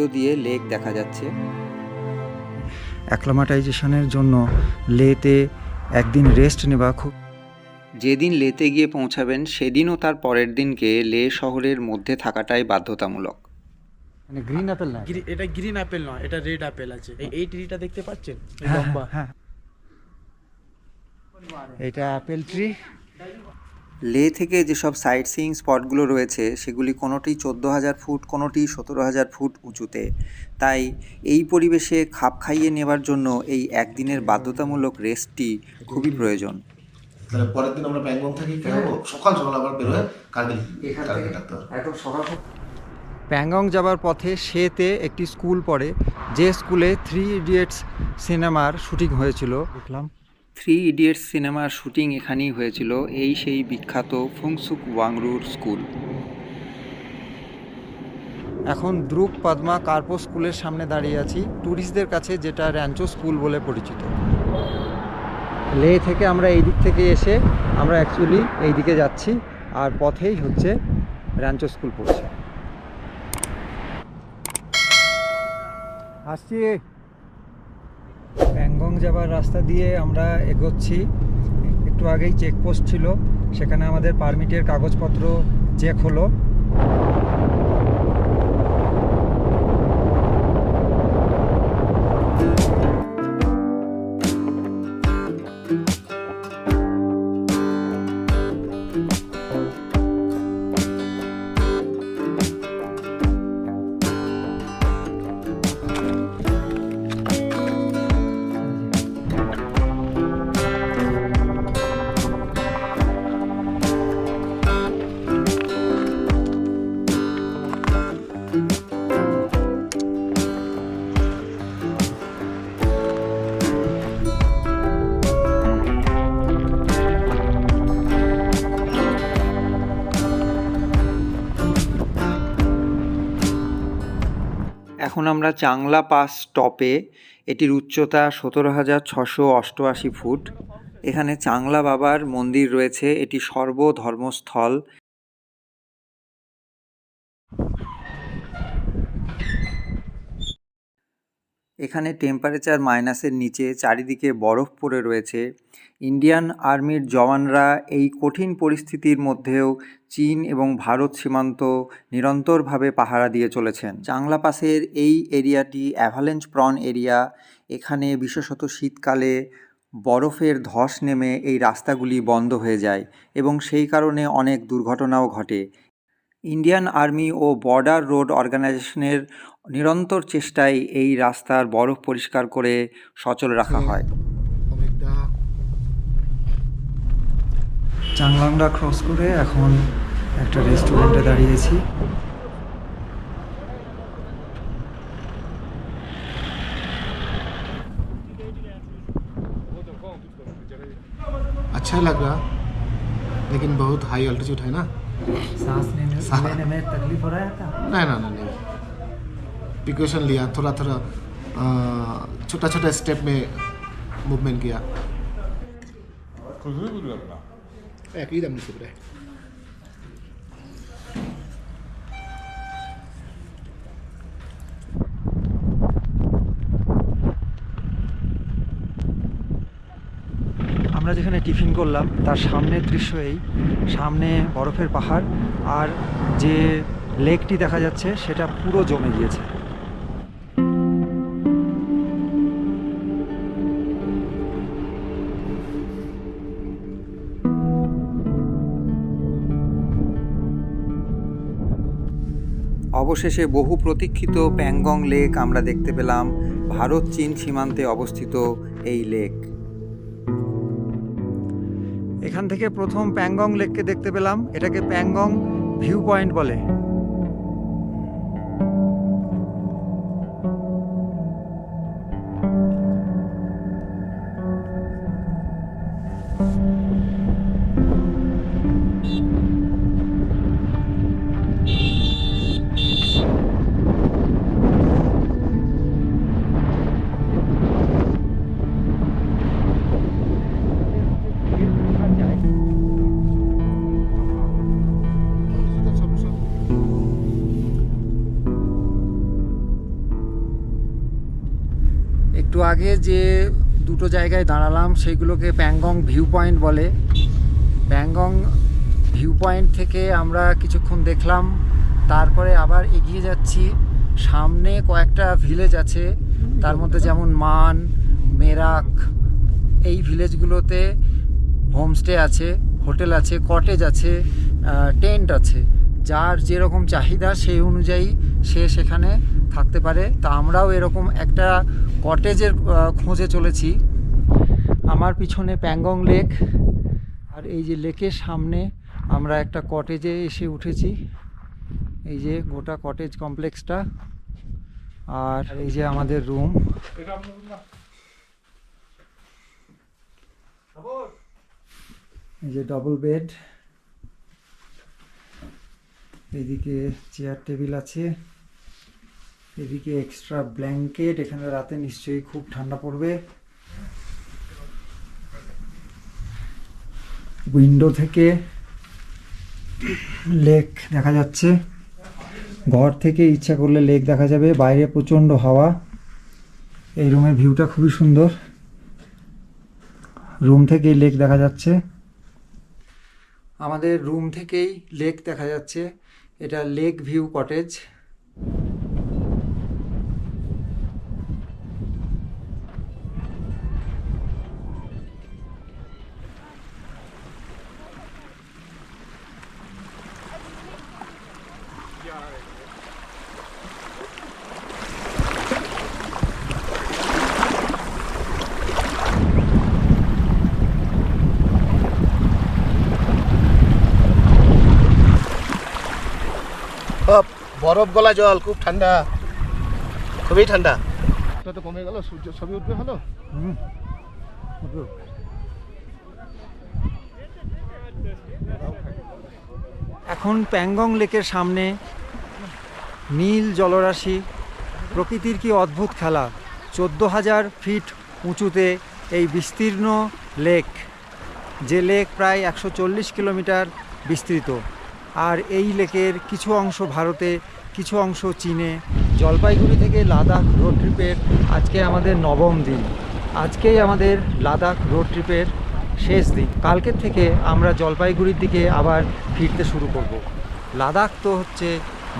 Window দিয়ে lake দেখা যাচ্ছে। অ্যাক্লামাটাইজেশনের জন্য লেতে একদিন রেস্ট নেওয়া খুব, যেদিন লেতে গিয়ে পৌঁছাবেন সেদিন ও তার পরের দিনকে লে শহরের মধ্যে থাকাটাই বাধ্যতামূলক। মানে গ্রিন অ্যাপেল না, এটা গ্রিন অ্যাপেল নয়, এটা রেড অ্যাপেল আছে। এই ট্রিটা দেখতে পাচ্ছেন, এই হ্যাঁ, লম্বা। হ্যাঁ, এটা অ্যাপেল ট্রি। লে থেকে যেসব সাইট সিইং স্পটগুলো রয়েছে সেগুলি কোনোটি 14,000 ফুট, কোনোটি 17,000 ফুট উঁচুতে। তাই এই পরিবেশে খাপ খাইয়ে নেবার জন্য এই একদিনের বাধ্যতামূলক রেস্টটি খুবই প্রয়োজন। তাহলে পরের দিন আমরা প্যাংগং থেকে কি হবো, সকাল সকাল আবার বেরোয় কার্গিল ডাকতে হবে। একদম সকাল। প্যাংগং যাবার পথে সেতে একটি স্কুল পড়ে, যে স্কুলে 3 ইডিয়টস সিনেমার শুটিং হয়েছিল। দেখলাম 3 ইডিয়টস সিনেমার শুটিং এখানেই হয়েছিল। এই সেই বিখ্যাত ফুংসুক ওয়াংরুর স্কুল। এখন দ্রুক পদ্মা কার্পো স্কুলের সামনে দাঁড়িয়ে আছি, ট্যুরিস্টদের কাছে যেটা র্যাঞ্চো স্কুল বলে পরিচিত। লে থেকে আমরা এই দিক থেকে এসে আমরা অ্যাকচুয়ালি এই দিকে যাচ্ছি, আর পথেই হচ্ছে র্যাঞ্চো স্কুল পড়ছে। আসছি। প্যাংগং যাবার রাস্তা দিয়ে আমরা এগোচ্ছি। একটু আগেই চেকপোস্ট ছিল, সেখানে আমাদের পারমিটের কাগজপত্র চেক হলো। এখন আমরা চাংলা পাস স্টপে। এটির উচ্চতা 17,688 ফুট। এখানে চাংলা বাবার মন্দির রয়েছে। এটি সর্বধর্মস্থল। এখানে টেম্পারেচার মাইনাসের নিচে, চারিদিকে বরফ পড়ে রয়েছে। ইন্ডিয়ান আর্মির জওয়ানরা এই কঠিন পরিস্থিতির মধ্যেও চীন এবং ভারত সীমান্ত নিরন্তরভাবে পাহারা দিয়ে চলেছেন। চাংলা পাসের এই এরিয়াটি অ্যাভালেঞ্চ প্রন এরিয়া। এখানে বিশেষত শীতকালে বরফের ধস নেমে এই রাস্তাগুলি বন্ধ হয়ে যায় এবং সেই কারণে অনেক দুর্ঘটনাও ঘটে। ইন্ডিয়ান আর্মি ও বর্ডার রোড অর্গানাইজেশনের নিরন্তর চেষ্টায় এই রাস্তার বরফ পরিষ্কার করে সচল রাখা হয়। চাংলাংডা ক্রস করে এখন একটা রেস্টুরেন্টে দাঁড়িয়েছি। अच्छा लग रहा, लेकिन बहुत हाई अल्टीट्यूड है ना। सांस लेने में तकलीफ हो रहा था? नहीं, प्रिकॉशन लिया, थोड़ा थोड़ा छोटा छोटा स्टेप में मूवमेंट किया। Aquí dame sobre. আমরা যেখানে টিফিন করলাম তার সামনের দৃশ্য এই। সামনে বরফের পাহাড়, আর যে লেকটি দেখা যাচ্ছে সেটা পুরো জমে গিয়েছে। অবশেষে বহু প্রতীক্ষিত প্যাংগং লেক আমরা দেখতে পেলাম। ভারত চীন সীমান্তে অবস্থিত এই লেক। এখান থেকে প্রথম প্যাংগং লেককে দেখতে পেলাম। এটাকে প্যাংগং ভিউ পয়েন্ট বলে। আগে যে দুটো জায়গায় দাঁড়ালাম সেইগুলোকে প্যাংগং ভিউ পয়েন্ট বলে। প্যাংগং ভিউ পয়েন্ট থেকে আমরা কিছুক্ষণ দেখলাম, তারপরে আবার এগিয়ে যাচ্ছি। সামনে কয়েকটা ভিলেজ আছে, তার মধ্যে যেমন মান, মেরাক, এই ভিলেজগুলোতে হোমস্টে আছে, হোটেল আছে, কটেজ আছে, টেন্ট আছে। যার যেরকম চাহিদা সেই অনুযায়ী সে সেখানে থাকতে পারে। তা আমরাও এরকম একটা কটেজের খোঁজে চলেছি। আমার পিছনে প্যাংগং লেক, আর এই যে লেকের সামনে আমরা একটা কটেজে এসে উঠেছি। এই যে গোটা কটেজ কমপ্লেক্সটা, আর এই যে আমাদের রুম। এই যে ডবল বেড, এদিকে চেয়ার টেবিল আছে, এদিকে এক্সট্রা ব্ল্যাঙ্কেট। এখানে রাতে নিশ্চয়ই খুব ঠান্ডা পড়বে। উইন্ডো থেকে লেক দেখা যাচ্ছে। ঘর থেকে ইচ্ছা করলে লেক দেখা যাবে। বাইরে প্রচণ্ড হাওয়া। এই রুমের ভিউটা খুবই সুন্দর, রুম থেকেই লেক দেখা যাচ্ছে। আমাদের রুম থেকেই লেক দেখা যাচ্ছে। এটা লেক ভিউ কটেজ। বরফ গলা জল, খুব ঠান্ডা, খুবই ঠান্ডা। এটা তো কমে গেল, সূর্য ছবি উঠবে ভালো। এখন প্যাংগং লেকের সামনে নীল জলরাশি, প্রকৃতির কি অদ্ভুত খেলা। 14,000 ফিট উঁচুতে এই বিস্তীর্ণ লেক, যে লেক প্রায় 140 কিলোমিটার বিস্তৃত। আর এই লেকের কিছু অংশ ভারতে, কিছু অংশ চীনে। জলপাইগুড়ি থেকে লাদাখ রোড ট্রিপের আজকে আমাদের 9ম দিন। আজকেই আমাদের লাদাখ রোড ট্রিপের শেষ দিন। কালকের থেকে আমরা জলপাইগুড়ির দিকে আবার ফিরতে শুরু করব। লাদাখ তো হচ্ছে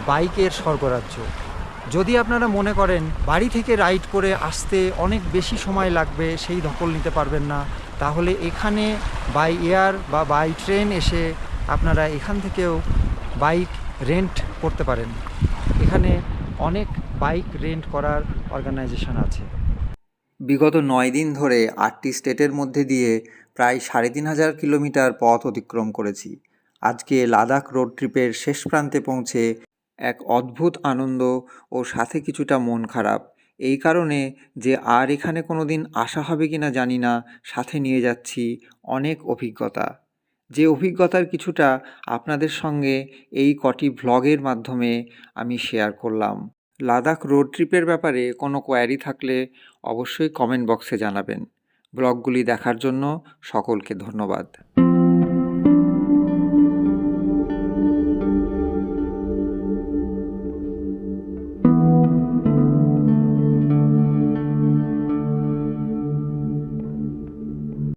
বাইকের স্বর্গরাজ্য। যদি আপনারা মনে করেন বাড়ি থেকে রাইড করে আসতে অনেক বেশি সময় লাগবে, সেই ধকল নিতে পারবেন না, তাহলে এখানে বাই এয়ার বা বাই ট্রেন এসে আপনারা এখান থেকেও বাইক রেন্ট করতে পারেন। এখানে অনেক বাইক রেন্ট করার অর্গানাইজেশন আছে। বিগত 9 দিন ধরে 8টি স্টেটের মধ্যে দিয়ে প্রায় 3,500 কিলোমিটার পথ অতিক্রম করেছি। আজকে লাদাখ রোড ট্রিপের শেষ প্রান্তে পৌঁছে এক অদ্ভুত আনন্দ ও সাথে কিছুটা মন খারাপ। এই কারণে যে আর এখানে কোনো দিন আসা হবে কি না জানি না, সাথে নিয়ে যাচ্ছি অনেক অভিজ্ঞতা। যে অভিজ্ঞতার কিছুটা আপনাদের সঙ্গে এই কটি ভ্লগের মাধ্যমে আমি শেয়ার করলাম। লাদাখ রোড ট্রিপের ব্যাপারে কোনো কোয়ারি থাকলে অবশ্যই কমেন্ট বক্সে জানাবেন। ব্লগগুলি দেখার জন্য সকলকে ধন্যবাদ।